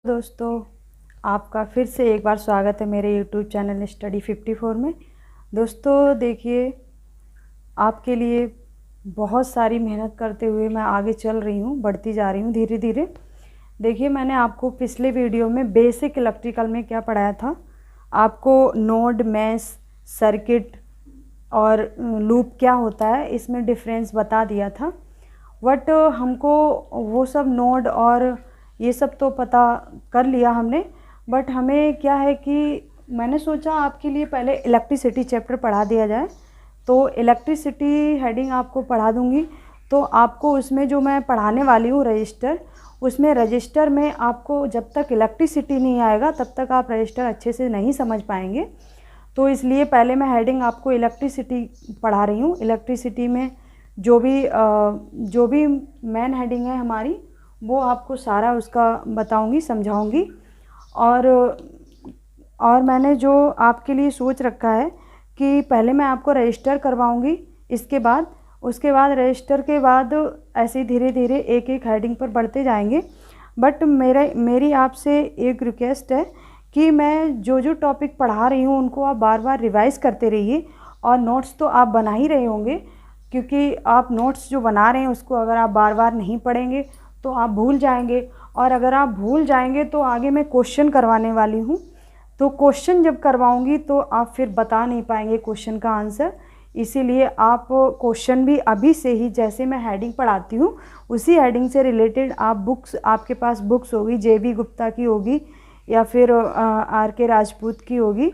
दोस्तों, आपका फिर से एक बार स्वागत है मेरे YouTube चैनल स्टडी 54 में। दोस्तों देखिए, आपके लिए बहुत सारी मेहनत करते हुए मैं आगे चल रही हूँ, बढ़ती जा रही हूँ धीरे धीरे। देखिए, मैंने आपको पिछले वीडियो में बेसिक इलेक्ट्रिकल में क्या पढ़ाया था, आपको नोड, मेश, सर्किट और लूप क्या होता है इसमें डिफरेंस बता दिया था। बट हमको वो सब नोड और ये सब तो पता कर लिया हमने, बट हमें क्या है कि मैंने सोचा आपके लिए पहले इलेक्ट्रिसिटी चैप्टर पढ़ा दिया जाए। तो इलेक्ट्रिसिटी हेडिंग आपको पढ़ा दूंगी। तो आपको उसमें जो मैं पढ़ाने वाली हूँ रजिस्टर, उसमें रजिस्टर में आपको जब तक इलेक्ट्रिसिटी नहीं आएगा तब तक आप रजिस्टर अच्छे से नहीं समझ पाएंगे। तो इसलिए पहले मैं हेडिंग आपको इलेक्ट्रिसिटी पढ़ा रही हूँ। इलेक्ट्रिसिटी में जो भी मेन हेडिंग है हमारी, वो आपको सारा उसका बताऊंगी, समझाऊंगी। और मैंने जो आपके लिए सोच रखा है कि पहले मैं आपको रजिस्टर करवाऊंगी, उसके बाद रजिस्टर के बाद ऐसे धीरे धीरे एक एक हेडिंग पर बढ़ते जाएंगे। बट मेरी आपसे एक रिक्वेस्ट है कि मैं जो जो टॉपिक पढ़ा रही हूँ उनको आप बार बार रिवाइज़ करते रहिए। और नोट्स तो आप बना ही रहे होंगे, क्योंकि आप नोट्स जो बना रहे हैं उसको अगर आप बार बार नहीं पढ़ेंगे तो आप भूल जाएंगे, और अगर आप भूल जाएंगे तो आगे मैं क्वेश्चन करवाने वाली हूँ। तो क्वेश्चन जब करवाऊँगी तो आप फिर बता नहीं पाएंगे क्वेश्चन का आंसर। इसीलिए आप क्वेश्चन भी अभी से ही, जैसे मैं हेडिंग पढ़ाती हूँ उसी हेडिंग से रिलेटेड आप बुक्स, आपके पास बुक्स होगी, JB गुप्ता की होगी या फिर RK राजपूत की होगी,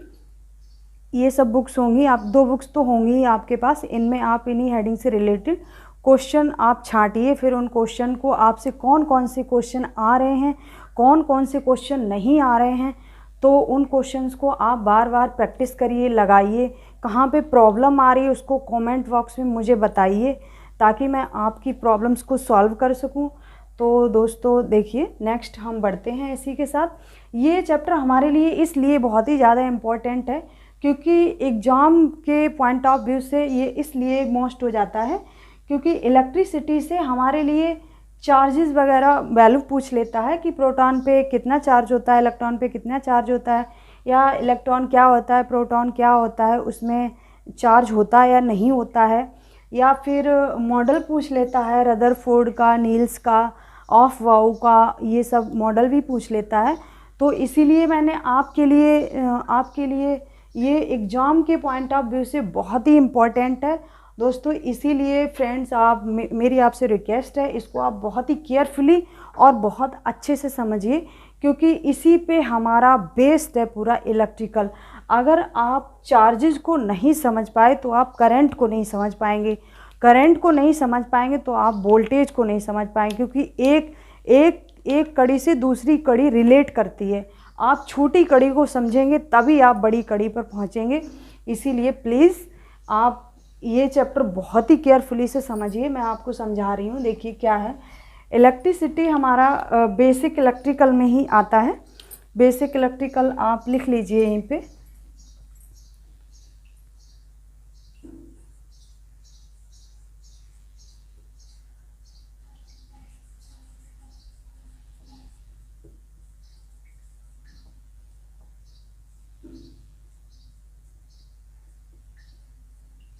ये सब बुक्स होंगी। आप 2 बुक्स तो होंगी ही आपके पास। इनमें आप इन्हीं हेडिंग से रिलेटेड क्वेश्चन आप छांटिए। फिर उन क्वेश्चन को आपसे कौन कौन से क्वेश्चन आ रहे हैं, कौन कौन से क्वेश्चन नहीं आ रहे हैं, तो उन क्वेश्चंस को आप बार बार प्रैक्टिस करिए, लगाइए। कहाँ पे प्रॉब्लम आ रही है उसको कमेंट बॉक्स में मुझे बताइए, ताकि मैं आपकी प्रॉब्लम्स को सॉल्व कर सकूं। तो दोस्तों देखिए, नेक्स्ट हम बढ़ते हैं इसी के साथ। ये चैप्टर हमारे लिए इसलिए बहुत ही ज़्यादा इम्पॉर्टेंट है क्योंकि एग्ज़ाम के पॉइंट ऑफ व्यू से ये इसलिए मोस्ट हो जाता है क्योंकि इलेक्ट्रिसिटी से हमारे लिए चार्जेस वगैरह वैल्यू पूछ लेता है कि प्रोटॉन पे कितना चार्ज होता है, इलेक्ट्रॉन पे कितना चार्ज होता है, या इलेक्ट्रॉन क्या होता है, प्रोटॉन क्या होता है, उसमें चार्ज होता है या नहीं होता है। या फिर मॉडल पूछ लेता है रदरफोर्ड का, नील्स का, ऑफ वाउ का, ये सब मॉडल भी पूछ लेता है। तो इसीलिए मैंने आपके लिए ये एग्ज़ाम के पॉइंट ऑफ व्यू से बहुत ही इम्पॉर्टेंट है दोस्तों। इसीलिए फ्रेंड्स, मेरी आपसे रिक्वेस्ट है, इसको आप बहुत ही केयरफुली और बहुत अच्छे से समझिए, क्योंकि इसी पे हमारा बेस्ड है पूरा इलेक्ट्रिकल। अगर आप चार्जेस को नहीं समझ पाए तो आप करंट को नहीं समझ पाएंगे, करंट को नहीं समझ पाएंगे तो आप वोल्टेज को नहीं समझ पाएंगे, क्योंकि एक कड़ी से दूसरी कड़ी रिलेट करती है। आप छोटी कड़ी को समझेंगे तभी आप बड़ी कड़ी पर पहुंचेंगे। इसीलिए प्लीज़ आप ये चैप्टर बहुत ही केयरफुली से समझिए। मैं आपको समझा रही हूँ। देखिए क्या है, इलेक्ट्रिसिटी हमारा बेसिक इलेक्ट्रिकल में ही आता है। बेसिक इलेक्ट्रिकल आप लिख लीजिए यहीं पे।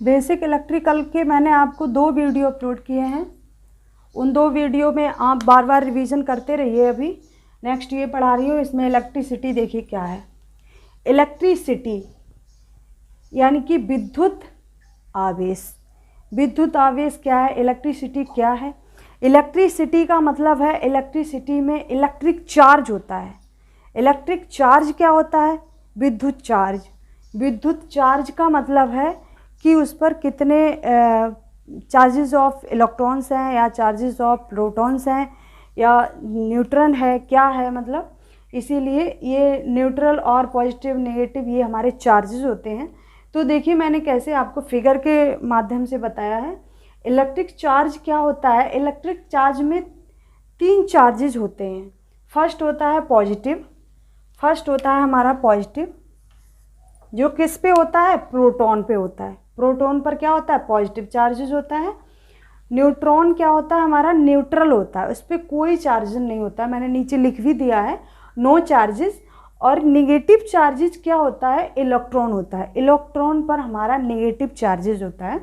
बेसिक इलेक्ट्रिकल के मैंने आपको 2 वीडियो अपलोड किए हैं। उन 2 वीडियो में आप बार बार रिवीजन करते रहिए। अभी नेक्स्ट ये पढ़ा रही हूँ, इसमें इलेक्ट्रिसिटी देखिए क्या है। इलेक्ट्रिसिटी यानी कि विद्युत आवेश। विद्युत आवेश क्या है, इलेक्ट्रिसिटी क्या है? इलेक्ट्रिसिटी का मतलब है इलेक्ट्रिसिटी में इलेक्ट्रिक चार्ज होता है। इलेक्ट्रिक चार्ज क्या होता है? विद्युत चार्ज। विद्युत चार्ज का मतलब है कि उस पर कितने चार्जेस ऑफ इलेक्ट्रॉन्स हैं, या चार्जेस ऑफ प्रोटॉन्स हैं, या न्यूट्रॉन है, क्या है मतलब। इसीलिए ये न्यूट्रल और पॉजिटिव, नेगेटिव, ये हमारे चार्जेस होते हैं। तो देखिए मैंने कैसे आपको फिगर के माध्यम से बताया है। इलेक्ट्रिक चार्ज क्या होता है? इलेक्ट्रिक चार्ज में 3 चार्जेस होते हैं। फर्स्ट होता है पॉजिटिव, फर्स्ट होता है हमारा पॉजिटिव, जो किस पे होता है? प्रोटॉन पे होता है। प्रोटॉन पर क्या होता है? पॉजिटिव चार्जेस होता है। न्यूट्रॉन क्या होता है? हमारा न्यूट्रल होता है, उस पर कोई चार्ज नहीं होता है। मैंने नीचे लिख भी दिया है, नो चार्जेस। और निगेटिव चार्जेस क्या होता है, इलेक्ट्रॉन होता है, इलेक्ट्रॉन पर हमारा निगेटिव चार्जेस होता है।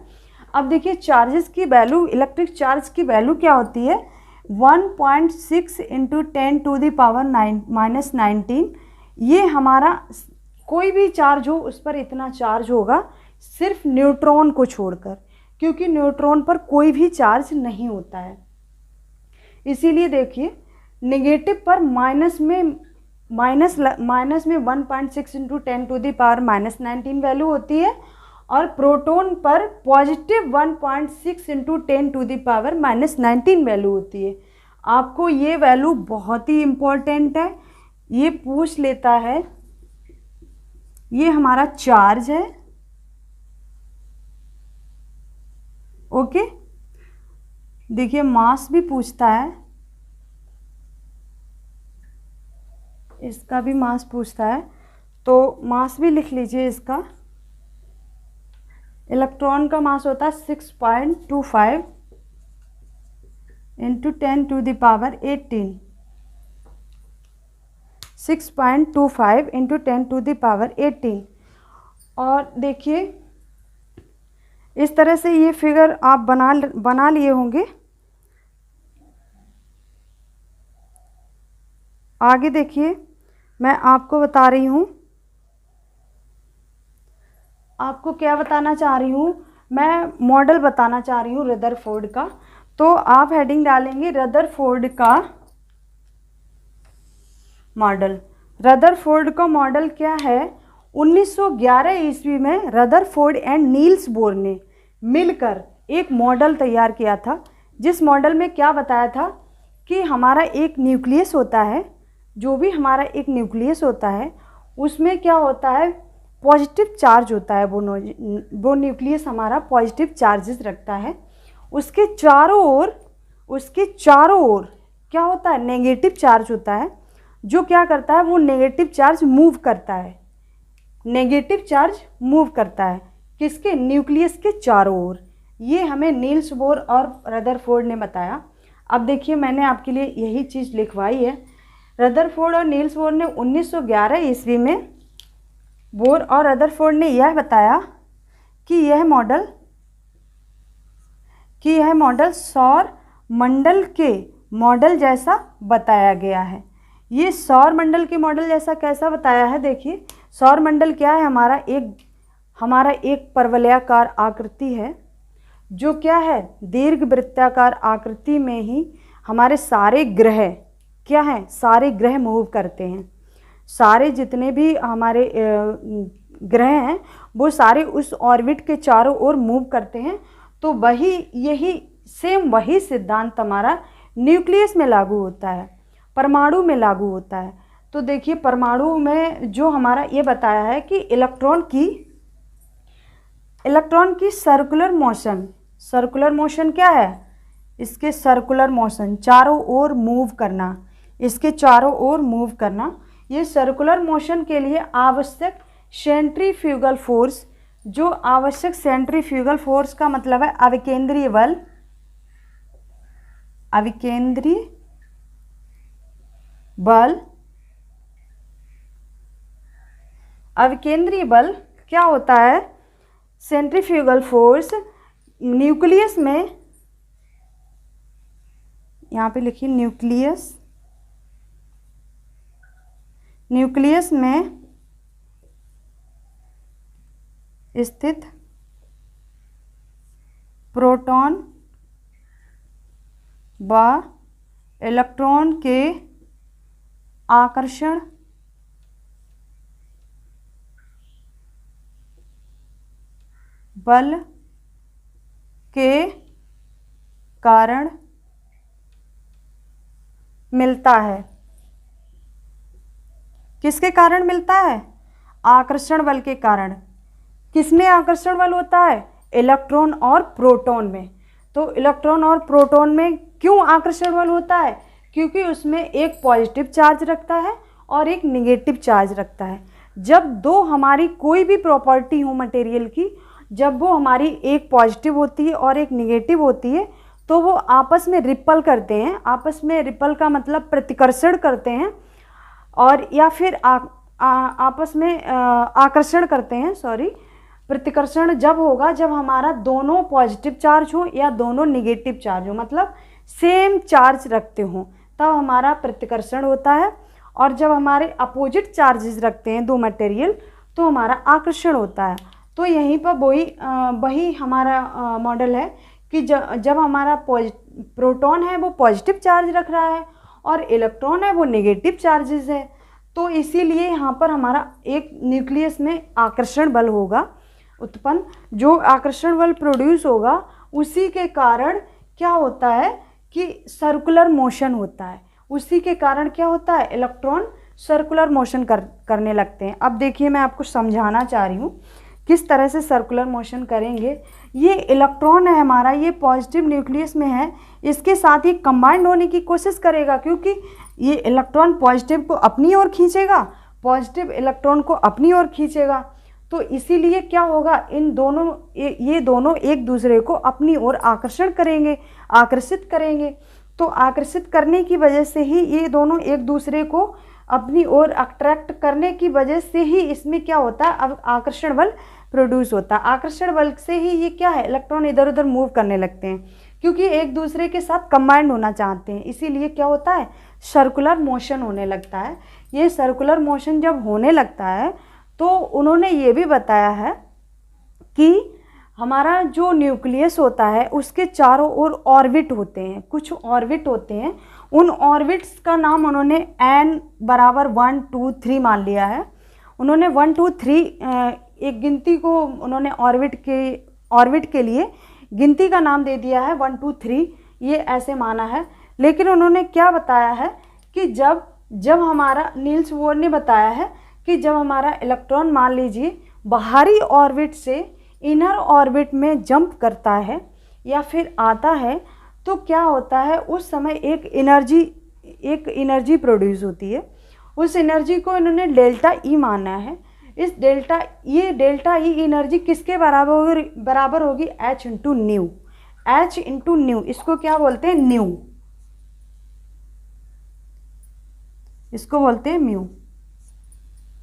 अब देखिए चार्जेस की वैल्यू, इलेक्ट्रिक चार्ज की वैल्यू क्या होती है, 1.6 इंटू 10⁻⁻⁻19। ये हमारा कोई भी चार्ज हो उस पर इतना चार्ज होगा, सिर्फ न्यूट्रॉन को छोड़कर, क्योंकि न्यूट्रॉन पर कोई भी चार्ज नहीं होता है। इसीलिए देखिए नेगेटिव पर माइनस में 1.6 इंटू 10⁻⁻19 वैल्यू होती है, और प्रोटॉन पर पॉजिटिव 1.6 इंटू 10⁻⁻19 वैल्यू होती है। आपको ये वैल्यू बहुत ही इम्पोर्टेंट है, ये पूछ लेता है। ये हमारा चार्ज है, ओके। देखिए मास भी पूछता है, इसका भी मास पूछता है, तो मास भी लिख लीजिए इसका। इलेक्ट्रॉन का मास होता है 6.25 इंटू 10⁻18, 6.25 इंटू 10⁻18। और देखिए इस तरह से ये फिगर आप बना लिए होंगे। आगे देखिए मैं आपको बता रही हूँ, आपको क्या बताना चाह रही हूँ, मैं मॉडल बताना चाह रही हूँ रदरफोर्ड का। तो आप हेडिंग डालेंगे रदरफोर्ड का मॉडल। रदरफोर्ड का मॉडल क्या है, 1911 ईस्वी में रदरफोर्ड एंड नील्स बोर ने मिलकर एक मॉडल तैयार किया था, जिस मॉडल में क्या बताया था कि हमारा एक न्यूक्लियस होता है, जो भी हमारा एक न्यूक्लियस होता है उसमें क्या होता है, पॉजिटिव चार्ज होता है। वो न्यूक्लियस हमारा पॉजिटिव चार्जेस रखता है। उसके चारों ओर क्या होता है, नेगेटिव चार्ज होता है, जो क्या करता है, वो नेगेटिव चार्ज मूव करता है। नेगेटिव चार्ज मूव करता है किसके, न्यूक्लियस के चारों ओर। ये हमें नील्स बोर और रदरफोर्ड ने बताया। अब देखिए मैंने आपके लिए यही चीज़ लिखवाई है। रदरफोर्ड और नील्स बोर ने 1911 ईस्वी में, बोर और रदरफोर्ड ने यह बताया कि यह मॉडल सौर मंडल के मॉडल जैसा बताया गया है। ये सौर मंडल के मॉडल जैसा कैसा बताया है, देखिए सौर मंडल क्या है, हमारा एक परवलयाकार आकृति है, जो क्या है, दीर्घ वृत्ताकार आकृति में ही हमारे सारे ग्रह क्या हैं, सारे ग्रह मूव करते हैं। सारे जितने भी हमारे ग्रह हैं वो सारे उस ऑर्बिट के चारों ओर मूव करते हैं। तो वही सिद्धांत हमारा न्यूक्लियस में लागू होता है, परमाणु में लागू होता है। तो देखिए परमाणु में जो हमारा ये बताया है कि इलेक्ट्रॉन की सर्कुलर मोशन क्या है, इसके सर्कुलर मोशन, चारों ओर मूव करना, इसके चारों ओर मूव करना। ये सर्कुलर मोशन के लिए आवश्यक सेंट्रीफ्यूगल फोर्स, जो आवश्यक सेंट्रीफ्यूगल फोर्स का मतलब है अविकेंद्रीय बल क्या होता है, सेंट्रीफ्यूगल फोर्स न्यूक्लियस में, यहाँ पे लिखिए न्यूक्लियस में स्थित प्रोटॉन व इलेक्ट्रॉन के आकर्षण बल के कारण मिलता है। किसके कारण मिलता है, आकर्षण बल के कारण। किसमें आकर्षण बल होता है, इलेक्ट्रॉन और प्रोटॉन में। तो इलेक्ट्रॉन और प्रोटॉन में क्यों आकर्षण बल होता है, क्योंकि उसमें एक पॉजिटिव चार्ज रखता है और एक निगेटिव चार्ज रखता है। जब दो हमारी कोई भी प्रॉपर्टी हो मटेरियल की, जब वो हमारी एक पॉजिटिव होती है और एक निगेटिव होती है, तो वो आपस में रिपल करते हैं। आपस में रिपल का मतलब प्रतिकर्षण करते हैं। और या फिर आपस में आकर्षण करते हैं, प्रतिकर्षण जब होगा जब हमारा दोनों पॉजिटिव चार्ज हो या दोनों निगेटिव चार्ज हो, मतलब सेम चार्ज रखते हो, तब हमारा प्रतिकर्षण होता है। और जब हमारे अपोजिट चार्जेस रखते हैं दो मटेरियल, तो हमारा आकर्षण होता है। तो यहीं पर वही हमारा मॉडल है कि जब हमारा प्रोटॉन है वो पॉजिटिव चार्ज रख रहा है और इलेक्ट्रॉन है वो नेगेटिव चार्जेस है, तो इसीलिए यहाँ पर हमारा एक न्यूक्लियस में आकर्षण बल होगा उत्पन्न। जो आकर्षण बल प्रोड्यूस होगा उसी के कारण क्या होता है कि सर्कुलर मोशन होता है। उसी के कारण क्या होता है, इलेक्ट्रॉन सर्कुलर मोशन करने लगते हैं। अब देखिए मैं आपको समझाना चाह रही हूँ किस तरह से सर्कुलर मोशन करेंगे। ये इलेक्ट्रॉन है हमारा, ये पॉजिटिव न्यूक्लियस में है, इसके साथ ही कंबाइंड होने की कोशिश करेगा, क्योंकि ये इलेक्ट्रॉन पॉजिटिव को अपनी ओर खींचेगा, पॉजिटिव इलेक्ट्रॉन को अपनी ओर खींचेगा। तो इसीलिए क्या होगा, ये दोनों एक दूसरे को अपनी ओर आकर्षित करेंगे। तो आकर्षित करने की वजह से ही ये दोनों एक दूसरे को अपनी ओर अट्रैक्ट करने की वजह से ही इसमें क्या होता है, अब आकर्षण बल प्रोड्यूस होता है। आकर्षण बल से ही ये क्या है, इलेक्ट्रॉन इधर उधर मूव करने लगते हैं, क्योंकि एक दूसरे के साथ कंबाइंड होना चाहते हैं। इसीलिए क्या होता है, सर्कुलर मोशन होने लगता है। ये सर्कुलर मोशन जब होने लगता है तो उन्होंने ये भी बताया है कि हमारा जो न्यूक्लियस होता है उसके चारों ओर ऑर्बिट होते हैं, कुछ ऑर्बिट होते हैं। उन ऑर्बिट्स का नाम उन्होंने n बराबर 1 2 3 मान लिया है। उन्होंने 1 2 3 एक गिनती को उन्होंने ऑर्बिट के लिए गिनती का नाम दे दिया है 1 2 3, ये ऐसे माना है। लेकिन उन्होंने क्या बताया है कि जब हमारा नील्स बोर ने बताया है कि जब हमारा इलेक्ट्रॉन मान लीजिए बाहरी ऑर्बिट से इनर ऑर्बिट में जंप करता है या फिर आता है, तो क्या होता है, उस समय एक एनर्जी प्रोड्यूस होती है। उस एनर्जी को इन्होंने डेल्टा ई माना है। इस डेल्टा ई एनर्जी किसके बराबर होगी, H इंटू न्यू। इसको क्या बोलते हैं, न्यू, इसको बोलते हैं म्यू।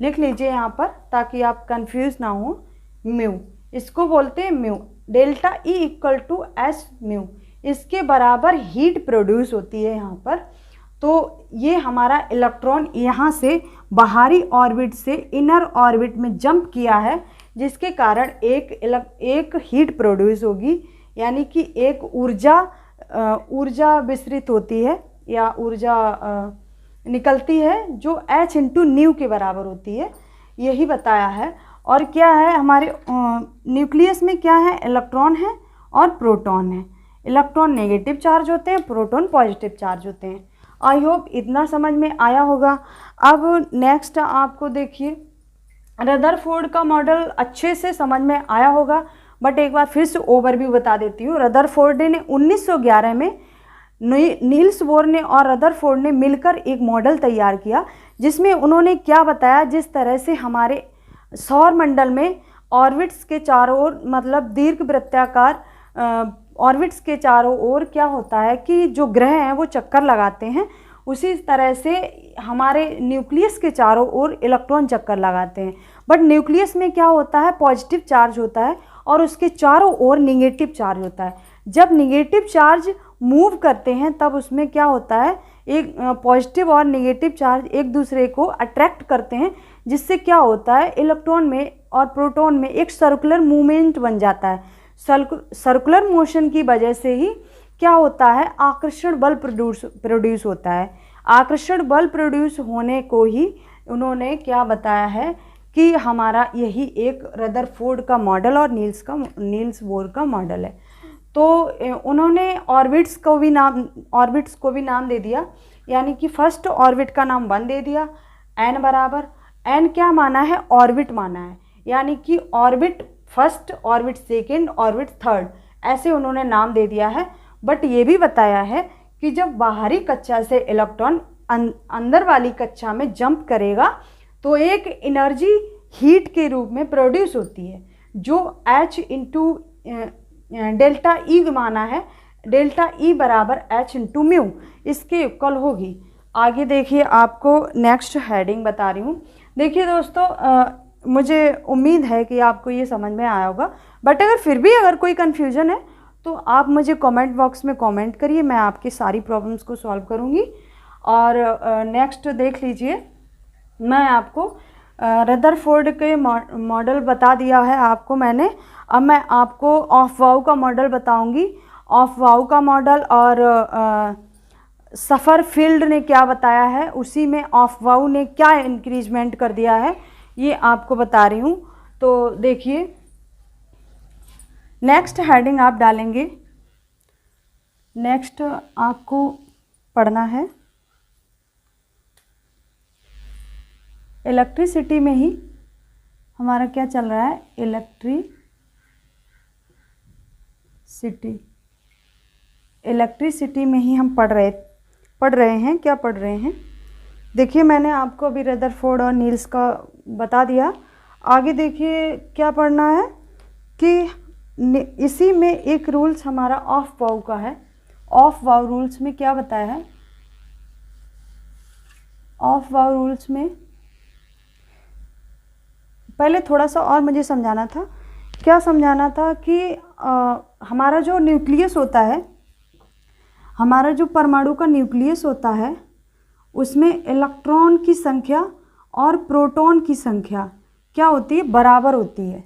लिख लीजिए यहाँ पर ताकि आप कंफ्यूज ना हो, म्यू, इसको बोलते हैं mu. Delta E equal to S mu, इसके बराबर हीट प्रोड्यूस होती है यहाँ पर। तो ये हमारा इलेक्ट्रॉन यहाँ से बाहरी ऑर्बिट से इनर ऑर्बिट में जंप किया है, जिसके कारण एक हीट प्रोड्यूस होगी, यानी कि एक ऊर्जा विसरित होती है या ऊर्जा निकलती है जो H इंटू न्यू के बराबर होती है, यही बताया है। और क्या है, हमारे न्यूक्लियस में क्या है, इलेक्ट्रॉन है और प्रोटॉन है। इलेक्ट्रॉन नेगेटिव चार्ज होते हैं, प्रोटॉन पॉजिटिव चार्ज होते हैं। आई होप इतना समझ में आया होगा। अब नेक्स्ट आपको देखिए, रदरफोर्ड का मॉडल अच्छे से समझ में आया होगा, बट एक बार फिर से ओवरव्यू बता देती हूँ। रदरफोर्ड ने 1911 में नील्स बोर ने और रदरफोर्ड ने मिलकर एक मॉडल तैयार किया, जिसमें उन्होंने क्या बताया, जिस तरह से हमारे सौर मंडल में ऑर्बिट्स के चारों ओर, मतलब दीर्घ वृत्ताकार ऑर्बिट्स के चारों ओर क्या होता है कि जो ग्रह हैं वो चक्कर लगाते हैं, उसी तरह से हमारे न्यूक्लियस के चारों ओर इलेक्ट्रॉन चक्कर लगाते हैं। बट न्यूक्लियस में क्या होता है, पॉजिटिव चार्ज होता है और उसके चारों ओर निगेटिव चार्ज होता है। जब निगेटिव चार्ज मूव करते हैं तब उसमें क्या होता है, एक पॉजिटिव और नेगेटिव चार्ज एक दूसरे को अट्रैक्ट करते हैं, जिससे क्या होता है, इलेक्ट्रॉन में और प्रोटॉन में एक सर्कुलर मूवमेंट बन जाता है। सर्कुलर मोशन की वजह से ही क्या होता है, आकर्षण बल प्रोड्यूस होता है। आकर्षण बल प्रोड्यूस होने को ही उन्होंने क्या बताया है कि हमारा यही एक रदरफोर्ड का मॉडल और नील्स बोर का मॉडल है। तो उन्होंने ऑर्बिट्स को भी नाम दे दिया, यानी कि फर्स्ट ऑर्बिट का नाम 1 दे दिया, n बराबर, n क्या माना है, ऑर्बिट माना है, यानी कि orbit first, orbit second, orbit third, ऐसे उन्होंने नाम दे दिया है। बट ये भी बताया है कि जब बाहरी कक्षा से इलेक्ट्रॉन अंदर वाली कक्षा में जंप करेगा तो एक एनर्जी हीट के रूप में प्रोड्यूस होती है, जो H इंटू डेल्टा ई माना है, डेल्टा ई बराबर H इंटू म्यू, इसके इक्वल होगी। आगे देखिए आपको नेक्स्ट हेडिंग बता रही हूँ। देखिए दोस्तों, मुझे उम्मीद है कि आपको ये समझ में आया होगा, बट अगर फिर भी अगर कोई कन्फ्यूज़न है तो आप मुझे कमेंट बॉक्स में कमेंट करिए, मैं आपकी सारी प्रॉब्लम्स को सॉल्व करूँगी। और नेक्स्ट देख लीजिए, मैं आपको रदरफोर्ड के मॉडल बता दिया है आपको मैंने। अब मैं आपको ऑफ वाउ का मॉडल बताऊंगी। ऑफ वाउ का मॉडल और सफ़रफील्ड ने क्या बताया है, उसी में ऑफ वाउ ने क्या इंक्रीजमेंट कर दिया है, ये आपको बता रही हूँ। तो देखिए, नेक्स्ट हेडिंग आप डालेंगे। नेक्स्ट आपको पढ़ना है इलेक्ट्रिसिटी में ही हमारा क्या चल रहा है, इलेक्ट्रिसिटी में ही हम पढ़ रहे हैं। क्या पढ़ रहे हैं, देखिए मैंने आपको अभी रदरफोर्ड और नील्स का बता दिया। आगे देखिए क्या पढ़ना है कि इसी में एक रूल्स हमारा ऑफ वाउ का है। ऑफ वाउ रूल्स में क्या बताया है, ऑफ वाउ रूल्स में पहले थोड़ा सा और मुझे समझाना था। क्या समझाना था कि हमारा जो न्यूक्लियस होता है, हमारा जो परमाणु का न्यूक्लियस होता है, उसमें इलेक्ट्रॉन की संख्या और प्रोटॉन की संख्या क्या होती है, बराबर होती है।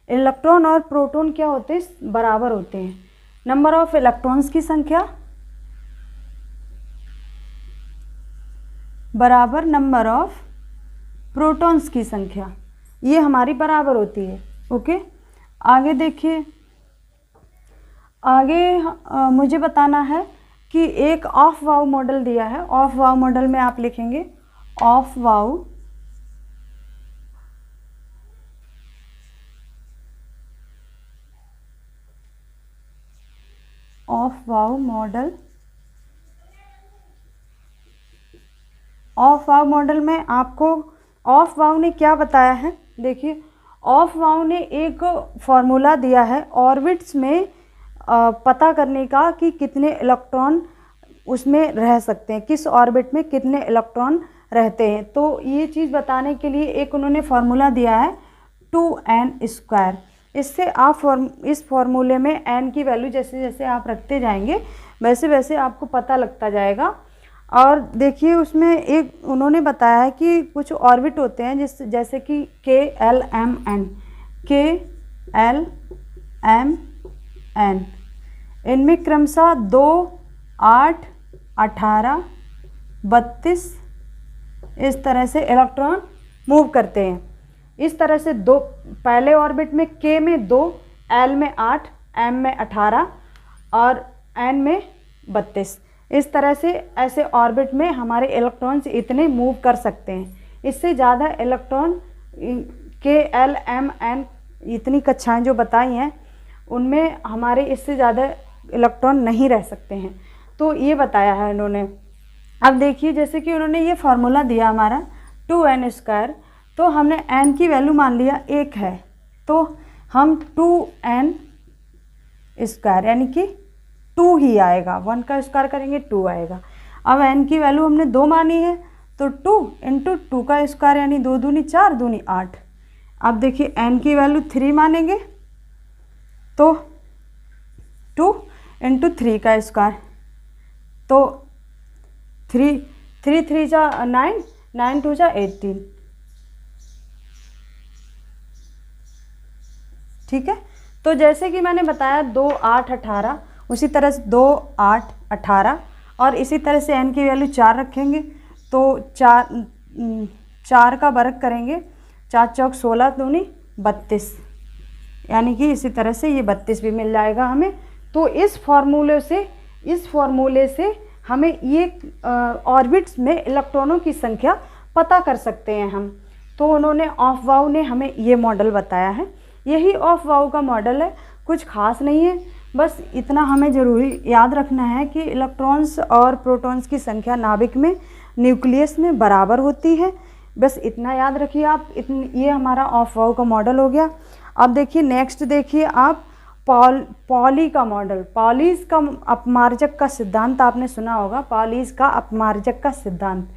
इलेक्ट्रॉन और प्रोटॉन क्या होते हैं, बराबर होते हैं। नंबर ऑफ इलेक्ट्रॉन्स की संख्या बराबर नंबर ऑफ प्रोटॉन्स की संख्या, ये हमारी बराबर होती है। ओके, आगे देखिए, आगे मुझे बताना है कि एक ऑफ वाउ मॉडल दिया है। ऑफ वाउ मॉडल में आप लिखेंगे of wow model. Of wow model में आपको ऑफ वाउ ने क्या बताया है, देखिए ऑफ वाउ ने एक फॉर्मूला दिया है ऑर्बिट्स में पता करने का कि कितने इलेक्ट्रॉन उसमें रह सकते हैं, किस ऑर्बिट में कितने इलेक्ट्रॉन रहते हैं। तो ये चीज़ बताने के लिए एक उन्होंने फार्मूला दिया है 2n²। इससे आप इस फार्मूले में n की वैल्यू जैसे जैसे आप रखते जाएंगे वैसे वैसे आपको पता लगता जाएगा। और देखिए उसमें एक उन्होंने बताया है कि कुछ ऑर्बिट होते हैं जैसे कि KLMN, इनमें क्रमशः 2, 8, 18, 32 इस तरह से इलेक्ट्रॉन मूव करते हैं। इस तरह से दो पहले ऑर्बिट में K में 2, L में 8, M में 18 और N में 32, इस तरह से ऐसे ऑर्बिट में हमारे इलेक्ट्रॉन्स इतने मूव कर सकते हैं। इससे ज़्यादा इलेक्ट्रॉन KLMN इतनी कक्षाएं जो बताई हैं उनमें हमारे इससे ज़्यादा इलेक्ट्रॉन नहीं रह सकते हैं। तो ये बताया है इन्होंने। अब देखिए जैसे कि उन्होंने ये फार्मूला दिया हमारा 2n², तो हमने n की वैल्यू मान लिया 1 है, तो हम 2n² यानी कि 2 ही आएगा, 1 का स्क्वायर करेंगे 2 आएगा। अब n की वैल्यू हमने 2 मानी है तो 2 × 2 का स्क्वायर यानी 2 दूनी 4, दूनी 8। अब देखिए n की वैल्यू 3 मानेंगे तो 2 × 3 का स्क्वायर, तो 3 3 जा 9, 9 2 जा 18। ठीक है, तो जैसे कि मैंने बताया 2, 8, 18, उसी तरह से 2, 8, 18 और इसी तरह से n की वैल्यू 4 रखेंगे तो 4 का वर्ग करेंगे, 4 चौक 16 दूनी 32, यानी कि इसी तरह से ये 32 भी मिल जाएगा हमें। तो इस फॉर्मूले से हमें ये ऑर्बिट्स में इलेक्ट्रॉनों की संख्या पता कर सकते हैं हम। तो उन्होंने ऑफ वाउ ने हमें ये मॉडल बताया है, यही ऑफ वाउ का मॉडल है, कुछ खास नहीं है। बस इतना हमें ज़रूरी याद रखना है कि इलेक्ट्रॉन्स और प्रोटॉन्स की संख्या नाभिक में, न्यूक्लियस में बराबर होती है। बस इतना याद रखिए आप। ये हमारा ऑफ वाउ का मॉडल हो गया। अब देखिए नेक्स्ट, देखिए आप पॉली का मॉडल, पॉलीज़ का अपमार्जक का सिद्धांत आपने सुना होगा, पॉलीज़ का अपमार्जक का सिद्धांत।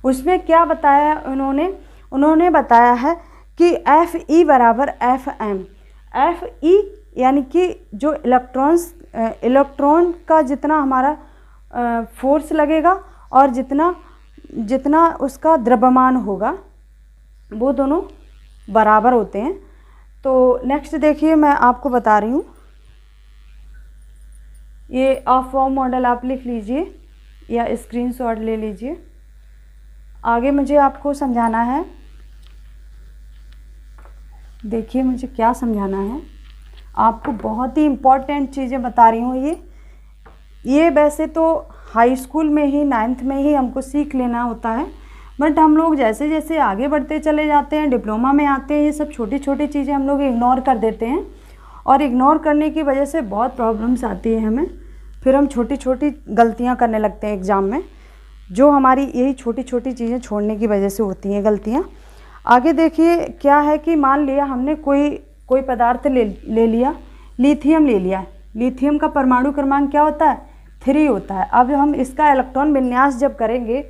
उसमें क्या बताया उन्होंने बताया है कि Fe बराबर Fm। Fe यानी कि जो इलेक्ट्रॉन का जितना हमारा फोर्स लगेगा और जितना उसका द्रव्यमान होगा वो दोनों बराबर होते हैं। तो नेक्स्ट देखिए, मैं आपको बता रही हूँ, ये अफवाह मॉडल आप लिख लीजिए या स्क्रीनशॉट ले लीजिए। आगे मुझे आपको समझाना है, देखिए मुझे क्या समझाना है आपको, बहुत ही इम्पोर्टेंट चीज़ें बता रही हूँ। ये वैसे तो हाई स्कूल में ही 9th में ही हमको सीख लेना होता है, बट हम लोग जैसे जैसे आगे बढ़ते चले जाते हैं, डिप्लोमा में आते हैं, ये सब छोटी छोटी चीज़ें हम लोग इग्नोर कर देते हैं और इग्नोर करने की वजह से बहुत प्रॉब्लम्स आती है हमें। फिर हम छोटी छोटी गलतियाँ करने लगते हैं एग्ज़ाम में, जो हमारी यही छोटी छोटी चीज़ें छोड़ने की वजह से होती हैं गलतियाँ। आगे देखिए क्या है कि मान लिया हमने कोई पदार्थ ले लिया, लिथियम ले लिया। लिथियम का परमाणु क्रमांक क्या होता है? 3 होता है। अब हम इसका इलेक्ट्रॉन विन्यास जब करेंगे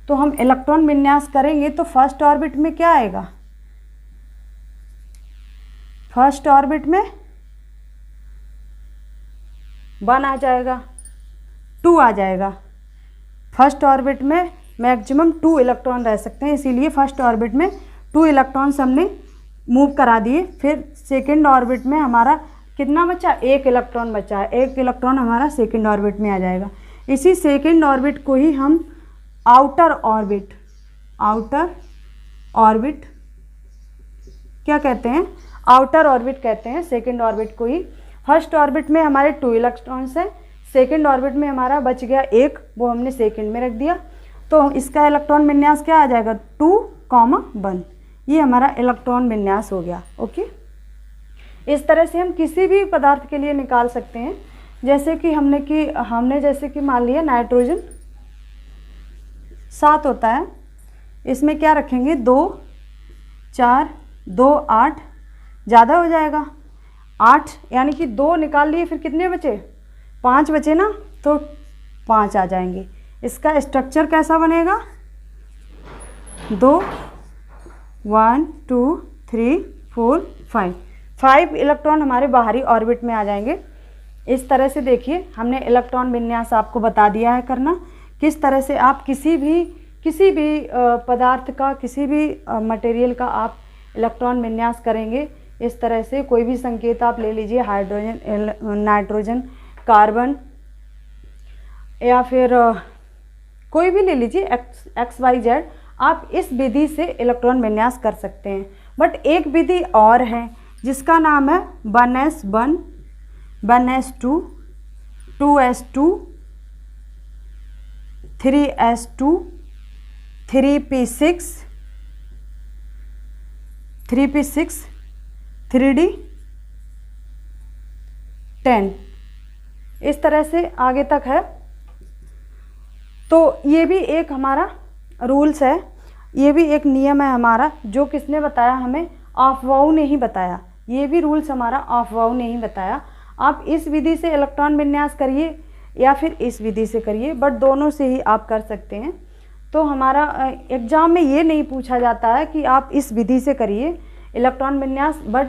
तो हम इलेक्ट्रॉन विन्यास करेंगे तो फर्स्ट ऑर्बिट में क्या आएगा? फर्स्ट ऑर्बिट में 1 आ जाएगा, 2 आ जाएगा। फर्स्ट ऑर्बिट में मैक्सिमम 2 इलेक्ट्रॉन रह सकते हैं, इसीलिए फर्स्ट ऑर्बिट में 2 इलेक्ट्रॉन्स हमने मूव करा दिए। फिर सेकंड ऑर्बिट में हमारा कितना बचा? 1 इलेक्ट्रॉन बचा है। 1 इलेक्ट्रॉन हमारा सेकंड ऑर्बिट में आ जाएगा। इसी सेकंड ऑर्बिट को ही हम आउटर ऑर्बिट क्या कहते हैं? आउटर ऑर्बिट कहते हैं सेकंड ऑर्बिट को ही। फर्स्ट ऑर्बिट में हमारे 2 इलेक्ट्रॉन्स हैं, सेकंड ऑर्बिट में हमारा बच गया 1, वो हमने सेकंड में रख दिया। तो इसका इलेक्ट्रॉन विन्यास क्या आ जाएगा? 2,1। ये हमारा इलेक्ट्रॉन विन्यास हो गया। ओके, इस तरह से हम किसी भी पदार्थ के लिए निकाल सकते हैं। जैसे कि हमने जैसे कि मान लिया नाइट्रोजन 7 होता है, इसमें क्या रखेंगे? 2, 4, 2, 8, ज़्यादा हो जाएगा 8, यानी कि 2 निकाल लिए, फिर कितने बचे? 5 बचे ना, तो 5 आ जाएंगे। इसका स्ट्रक्चर कैसा बनेगा? 2, 1, 2, 3, 4, 5 इलेक्ट्रॉन हमारे बाहरी ऑर्बिट में आ जाएंगे। इस तरह से देखिए हमने इलेक्ट्रॉन विन्यास आपको बता दिया है करना, किस तरह से आप किसी भी पदार्थ का, किसी भी मटेरियल का आप इलेक्ट्रॉन विन्यास करेंगे। इस तरह से कोई भी संकेत आप ले लीजिए, हाइड्रोजन, नाइट्रोजन, कार्बन, या फिर कोई भी ले लीजिए, XYZ, आप इस विधि से इलेक्ट्रॉन विन्यास कर सकते हैं। बट एक विधि और है जिसका नाम है 1s1, 1s2, 2s2, 3s2, 3p6, 3p6, 3d10, इस तरह से आगे तक है। तो ये भी एक हमारा रूल्स है, ये भी एक नियम है हमारा, जो किसने बताया? हमें अफवाह ने ही बताया। ये भी रूल्स हमारा अफवाह ने ही बताया। आप इस विधि से इलेक्ट्रॉन विन्यास करिए या फिर इस विधि से करिए, बट दोनों से ही आप कर सकते हैं। तो हमारा एग्ज़ाम में ये नहीं पूछा जाता है कि आप इस विधि से करिए इलेक्ट्रॉन विन्यास, बट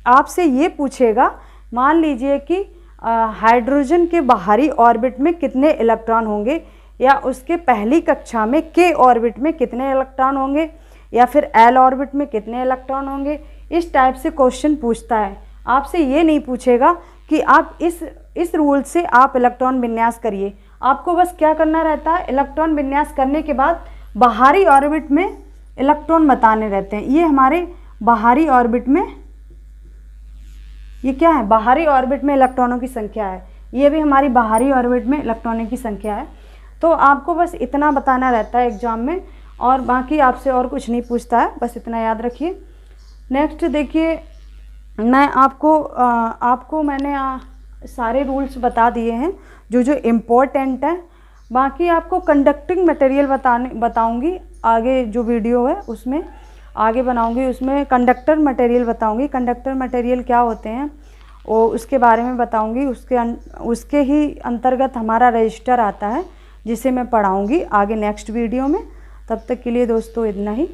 आपसे ये पूछेगा, मान लीजिए कि हाइड्रोजन के बाहरी ऑर्बिट में कितने इलेक्ट्रॉन होंगे, या उसके पहली कक्षा में K ऑर्बिट में कितने इलेक्ट्रॉन होंगे, या फिर L ऑर्बिट में कितने इलेक्ट्रॉन होंगे। इस टाइप से क्वेश्चन पूछता है। आपसे ये नहीं पूछेगा कि आप इस रूल से आप इलेक्ट्रॉन विन्यास करिए। आपको बस क्या करना रहता है, इलेक्ट्रॉन विन्यास करने के बाद बाहरी ऑर्बिट में इलेक्ट्रॉन बताने रहते हैं। ये हमारे बाहरी ऑर्बिट में, ये क्या है? बाहरी ऑर्बिट में इलेक्ट्रॉनों की संख्या है। ये भी हमारी बाहरी ऑर्बिट में इलेक्ट्रॉनों की संख्या है। तो आपको बस इतना बताना रहता है एग्ज़ाम में, और बाकी आपसे और कुछ नहीं पूछता है, बस इतना याद रखिए। नेक्स्ट देखिए, मैं आपको मैंने सारे रूल्स बता दिए हैं जो इम्पोर्टेंट हैं। बाकी आपको कंडक्टिंग मटेरियल बताऊंगी आगे, जो वीडियो है उसमें आगे बनाऊंगी, उसमें कंडक्टर मटेरियल बताऊंगी। कंडक्टर मटेरियल क्या होते हैं वो उसके बारे में बताऊंगी। उसके ही अंतर्गत हमारा रजिस्टर आता है जिसे मैं पढ़ाऊंगी आगे नेक्स्ट वीडियो में। तब तक के लिए दोस्तों इतना ही।